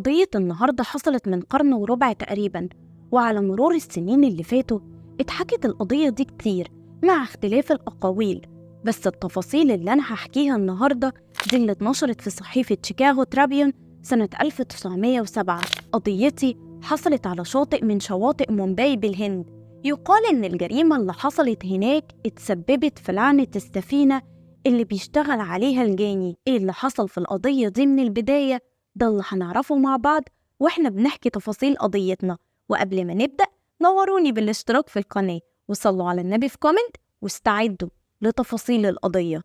قضية النهاردة حصلت من قرن وربع تقريباً، وعلى مرور السنين اللي فاتوا اتحكت القضية دي كتير مع اختلاف الأقاويل. بس التفاصيل اللي أنا هحكيها النهاردة دي اللي اتنشرت في صحيفة شيكاغو ترابيون سنة 1907. قضيتي حصلت على شاطئ من شواطئ مومباي بالهند. يقال إن الجريمة اللي حصلت هناك اتسببت في لعنة السفينة اللي بيشتغل عليها الجاني. إيه اللي حصل في القضية دي من البداية؟ ده اللي هنعرفه مع بعض وإحنا بنحكي تفاصيل قضيتنا. وقبل ما نبدأ نوروني بالاشتراك في القناة وصلوا على النبي في كومنت واستعدوا لتفاصيل القضية.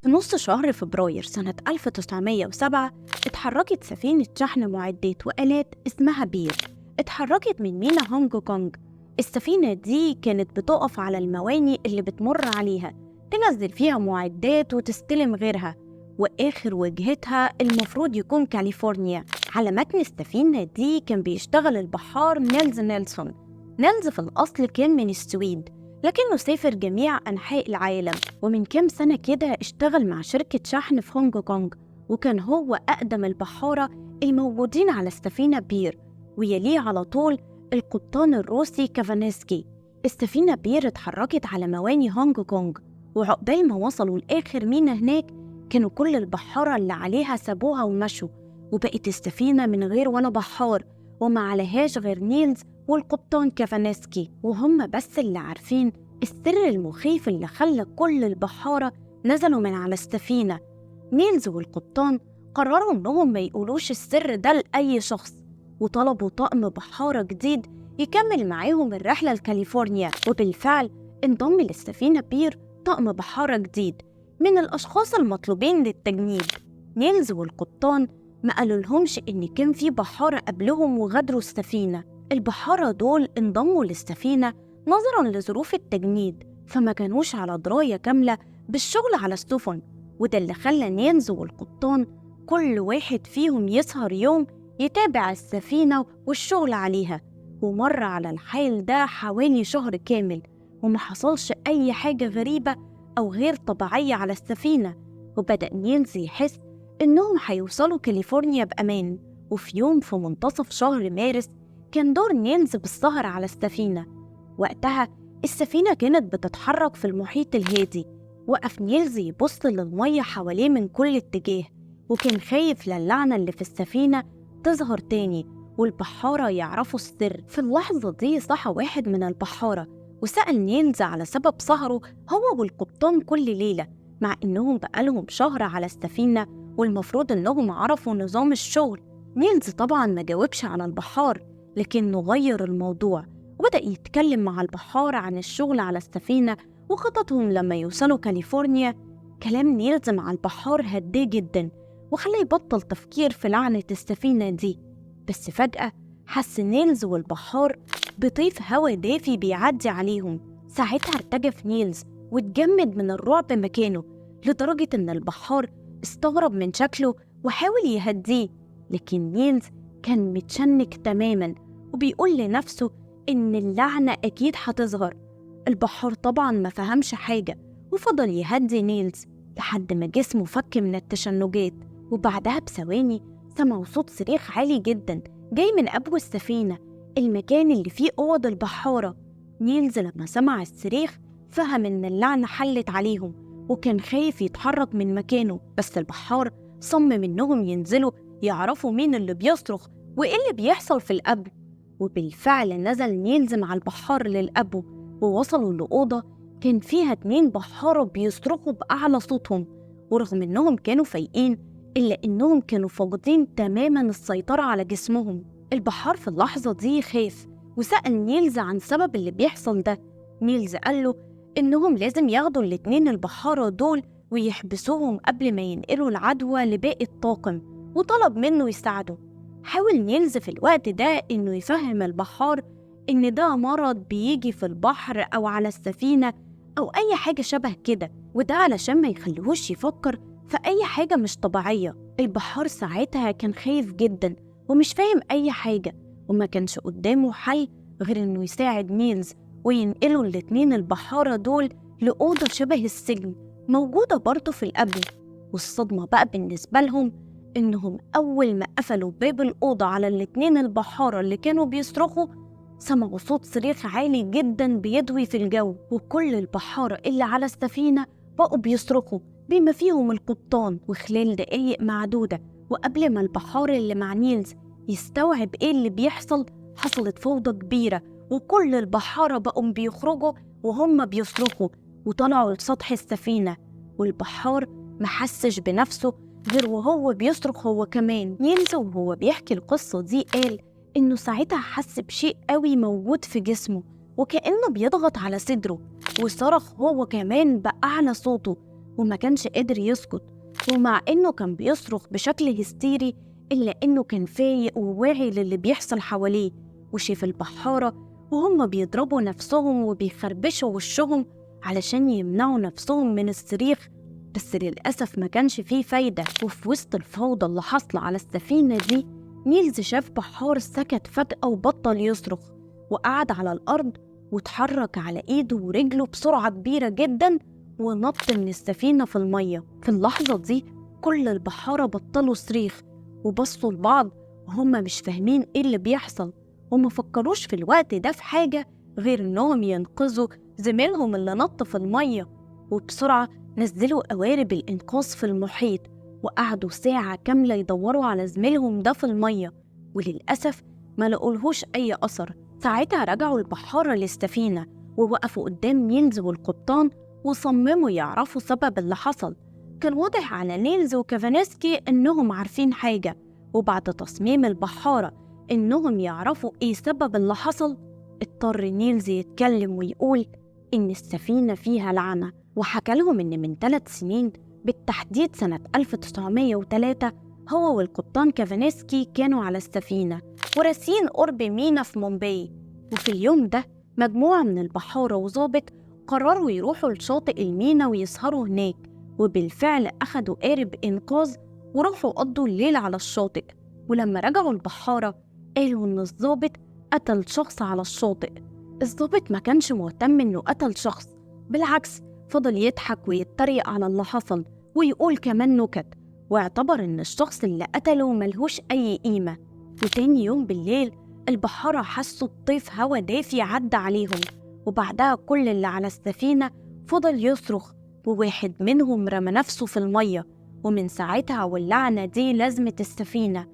في نص شهر فبراير سنة 1907 اتحركت سفينة شحن معدات وآلات اسمها بير. اتحركت من ميناء هونج كونج. السفينة دي كانت بتقف على الموانئ اللي بتمر عليها، تنزل فيها معدات وتستلم غيرها، وآخر وجهتها المفروض يكون كاليفورنيا. على متن السفينة دي كان بيشتغل البحار نيلز نيلسون. نيلز في الأصل كان من السويد، لكنه سافر جميع أنحاء العالم، ومن كام سنة كده اشتغل مع شركة شحن في هونج كونج، وكان هو أقدم البحارة الموجودين على السفينة بير، ويليه على طول القبطان الروسي كافانسكي. السفينة بير اتحركت على مواني هونج كونج، وعقبال ما وصلوا لآخر ميناء هناك كانوا كل البحارة اللي عليها سابوها ومشوا، وبقت السفينة من غير ولا بحار، وما عليهاش غير نيلز والقبطان كافانسكي، وهم بس اللي عارفين السر المخيف اللي خلى كل البحارة نزلوا من على السفينة. نيلز والقبطان قرروا إنهم ما يقولوش السر ده لأي شخص، وطلبوا طقم بحارة جديد يكمل معاهم الرحلة لكاليفورنيا. وبالفعل انضم للسفينة بير طقم بحارة جديد من الأشخاص المطلوبين للتجنيد. نيلز والقبطان ما قالولهمش إن كان في بحارة قبلهم وغادروا السفينة. البحارة دول انضموا للسفينة نظراً لظروف التجنيد، فما كانوش على دراية كاملة بالشغل على السفن، وده اللي خلى نيلز والقبطان كل واحد فيهم يسهر يوم يتابع السفينة والشغل عليها. ومر على الحال ده حوالي شهر كامل، وما حصلش أي حاجة غريبة أو غير طبيعية على السفينة. وبدأ نيلز يحس إنهم هيوصلوا كاليفورنيا بأمان. وفي يوم في منتصف شهر مارس كان دور نيلز بالسهر على السفينة. وقتها السفينة كانت بتتحرك في المحيط الهادي. وقف نيلز يبص للمية حواليه من كل اتجاه، وكان خايف للعنة اللي في السفينة تظهر تاني والبحارة يعرفوا السر. في اللحظة دي صحى واحد من البحارة وسأل نيلز على سبب سهره هو والقبطان كل ليلة، مع إنهم بقالهم شهر على السفينة والمفروض إنهم عرفوا نظام الشغل. نيلز طبعاً ما جاوبش على البحار، لكنه غير الموضوع وبدأ يتكلم مع البحار عن الشغل على السفينة وخططهم لما يوصلوا كاليفورنيا. كلام نيلز مع البحار هداه جداً وخلاه يبطل تفكير في لعنة السفينة دي. بس فجأة حس نيلز والبحار بطيف هوا دافي بيعدي عليهم. ساعتها ارتجف نيلز واتجمد من الرعب مكانه، لدرجة إن البحار استغرب من شكله وحاول يهديه، لكن نيلز كان متشنك تماماً وبيقول لنفسه إن اللعنة أكيد هتظهر. البحار طبعاً ما فهمش حاجة وفضل يهدي نيلز لحد ما جسمه فك من التشنجات. وبعدها بثواني سمعوا صوت صريخ عالي جداً جاي من أبو السفينة، المكان اللي فيه أوض البحارة. نيلز لما سمع الصريخ فهم إن اللعنة حلت عليهم، وكان خايف يتحرك من مكانه. بس البحار صمم إنهم ينزلوا يعرفوا مين اللي بيصرخ وإيه اللي بيحصل في الأبو. وبالفعل نزل نيلز مع البحار للأبو، ووصلوا لأوضة كان فيها 2 بحارة بيصرخوا بأعلى صوتهم. ورغم إنهم كانوا فايقين إلا إنهم كانوا فاقدين تماماً السيطرة على جسمهم. البحار في اللحظة دي خاف وسأل نيلز عن سبب اللي بيحصل ده. نيلز قاله إنهم لازم ياخدوا ال2 البحارة دول ويحبسوهم قبل ما ينقلوا العدوى لباقي الطاقم، وطلب منه يساعده. حاول نيلز في الوقت ده إنه يفهم البحار إن ده مرض بيجي في البحر أو على السفينة أو أي حاجة شبه كده، وده علشان ما يخليهوش يفكر في أي حاجة مش طبيعية. البحار ساعتها كان خايف جدا ومش فاهم أي حاجة، وما كانش قدامه حل غير إنه يساعد نيلز وينقلوا ال2 البحارة دول لأوضة شبه السجن موجودة برضه في القبر. والصدمة بقى بالنسبة لهم إنهم أول ما قفلوا باب الأوضة على الاتنين البحارة اللي كانوا بيصرخوا، سمعوا صوت صريخ عالي جدا بيدوي في الجو، وكل البحارة اللي على السفينة بقوا بيصرخوا بما فيهم القبطان. وخلال دقايق معدودة وقبل ما البحار اللي مع نيلز يستوعب إيه اللي بيحصل، حصلت فوضى كبيرة، وكل البحارة بقوا بيخرجوا وهم بيصرخوا وطلعوا لسطح السفينة. والبحار محسش بنفسه غير وهو بيصرخ هو كمان. نيلز وهو بيحكي القصة دي قال إنه ساعتها حس بشيء قوي موجود في جسمه وكأنه بيضغط على صدره، وصرخ هو كمان بأعلى صوته وما كانش قادر يسكت. ومع إنه كان بيصرخ بشكل هستيري إلا إنه كان فايق وواعي للي بيحصل حواليه، وشاف البحارة وهم بيضربوا نفسهم وبيخربشوا وشهم علشان يمنعوا نفسهم من الصريخ. بس للأسف ما كانش فيه فايدة. وفي وسط الفوضى اللي حاصلة على السفينة دي، نيلز شاف بحار سكت فجأة وبطل يصرخ، وقعد على الأرض واتحرك على إيده ورجله بسرعة كبيرة جدا ونط من السفينة في المية. في اللحظة دي كل البحارة بطلوا صريخ وبصوا لبعض وهم مش فاهمين إيه اللي بيحصل، وما فكروش في الوقت ده في حاجة غير إنهم ينقذوا زميلهم اللي نط في المية. وبسرعة نزلوا قوارب الإنقاذ في المحيط وقعدوا ساعة كاملة يدوروا على زميلهم ده في المية، وللأسف ما لقولهوش أي أثر. ساعتها رجعوا البحارة للسفينة ووقفوا قدام نيلز والقبطان وصمموا يعرفوا سبب اللي حصل. كان واضح على نيلز وكافانسكي إنهم عارفين حاجة، وبعد تصميم البحارة إنهم يعرفوا إيه سبب اللي حصل، اضطر نيلز يتكلم ويقول إن السفينة فيها لعنة. وحكى لهم إن من 3 سنين بالتحديد سنة 1903 هو والقبطان كافانسكي كانوا على السفينة وراسين قرب مينا في مومباي. وفي اليوم ده مجموعة من البحارة وظابط قرروا يروحوا لشاطئ المينا ويسهروا هناك، وبالفعل أخدوا قارب إنقاذ وراحوا قضوا الليل على الشاطئ. ولما رجعوا البحارة قالوا إن الظابط قتل شخص على الشاطئ. الظابط ما كانش مهتم إنه قتل شخص، بالعكس فضل يضحك ويتريق على اللي حصل ويقول كمان نكت، واعتبر إن الشخص اللي قتله ملهوش أي قيمة. وتاني يوم بالليل البحارة حسوا بطيف هوا دافي عدى عليهم، وبعدها كل اللي على السفينة فضل يصرخ، وواحد منهم رمى نفسه في المية. ومن ساعتها واللعنة دي لازمت السفينة.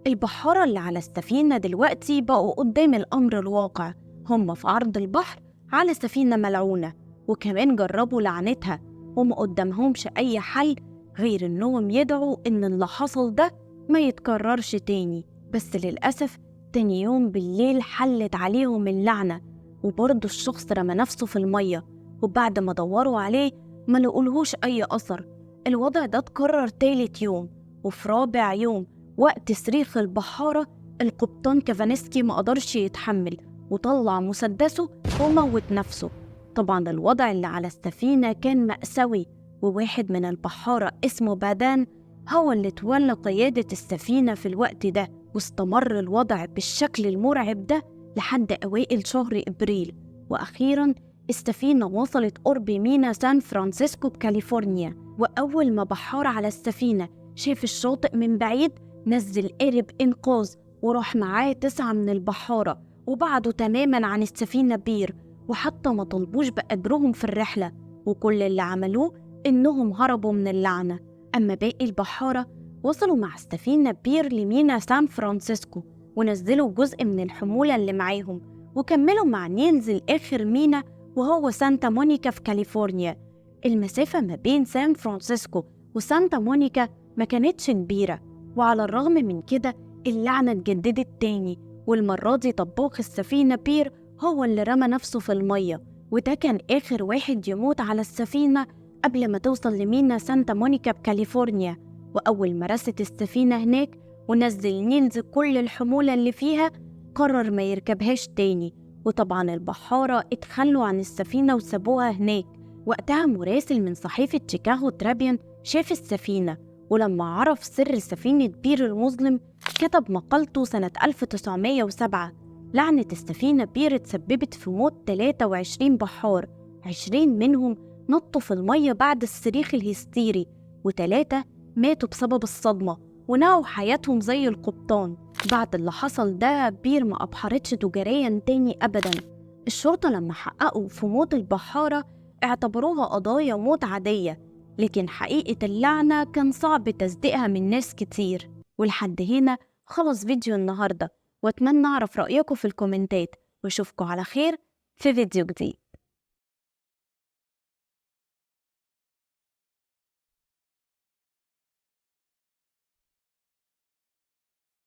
البحارة اللي على السفينة دلوقتي بقوا قدام الأمر الواقع، هم في عرض البحر على سفينة ملعونة، وكمان جربوا لعنتها وما قدامهمش أي حل غير إنهم يدعوا إن اللي حصل ده ما يتكررش تاني. بس للأسف تاني يوم بالليل حلت عليهم اللعنة، وبرضه الشخص رمى نفسه في المية، وبعد ما دوروا عليه ما لقولهوش أي أثر. الوضع ده اتكرر تالت يوم، وفي رابع يوم وقت صريخ البحارة القبطان كافانسكي ما قدرش يتحمل وطلع مسدسه وموت نفسه. طبعا الوضع اللي على السفينة كان مأساوي، وواحد من البحارة اسمه بادان هو اللي تولى قيادة السفينة في الوقت ده. واستمر الوضع بالشكل المرعب ده لحد أوائل شهر إبريل، وأخيراً السفينة وصلت قرب مينا سان فرانسيسكو بكاليفورنيا. وأول ما بحار على السفينة شاف الشاطئ من بعيد نزل قارب إنقاذ وراح معاه 9 من البحارة وبعدوا تماماً عن السفينة بير، وحتى ما طلبوش بأجرهم في الرحلة، وكل اللي عملوه إنهم هربوا من اللعنة. أما باقي البحارة وصلوا مع السفينة بير لمينا سان فرانسيسكو ونزلوا جزء من الحمولة اللي معاهم، وكملوا مع نيلز لآخر مينا وهو سانتا مونيكا في كاليفورنيا. المسافة ما بين سان فرانسيسكو وسانتا مونيكا ما كانتش كبيرة، وعلى الرغم من كده اللعنة اتجددت تاني، والمرة دي طباخ السفينة بير هو اللي رمى نفسه في المية، وده كان آخر واحد يموت على السفينة قبل ما توصل لمينا سانتا مونيكا بكاليفورنيا. وأول ما رست السفينة هناك ونزل نيلز كل الحمولة اللي فيها قرر ما يركبهاش تاني، وطبعا البحارة اتخلوا عن السفينة وسابوها هناك. وقتها مراسل من صحيفة شيكاغو ترابيون شاف السفينة، ولما عرف سر سفينة بير المظلم كتب مقالته سنة 1907. لعنة السفينة بير تسببت في موت 23 بحار، 20 منهم نطوا في المية بعد الصريخ الهستيري، و3 ماتوا بسبب الصدمة ونهوا حياتهم زي القبطان. بعد اللي حصل ده بير ما أبحرتش تجاريا تاني أبدا. الشرطة لما حققوا في موت البحارة اعتبروها قضايا موت عادية، لكن حقيقة اللعنة كان صعب تصديقها من ناس كتير. ولحد هنا خلص فيديو النهاردة، واتمنى أعرف رأيكم في الكومنتات، واشوفكم على خير في فيديو جديد.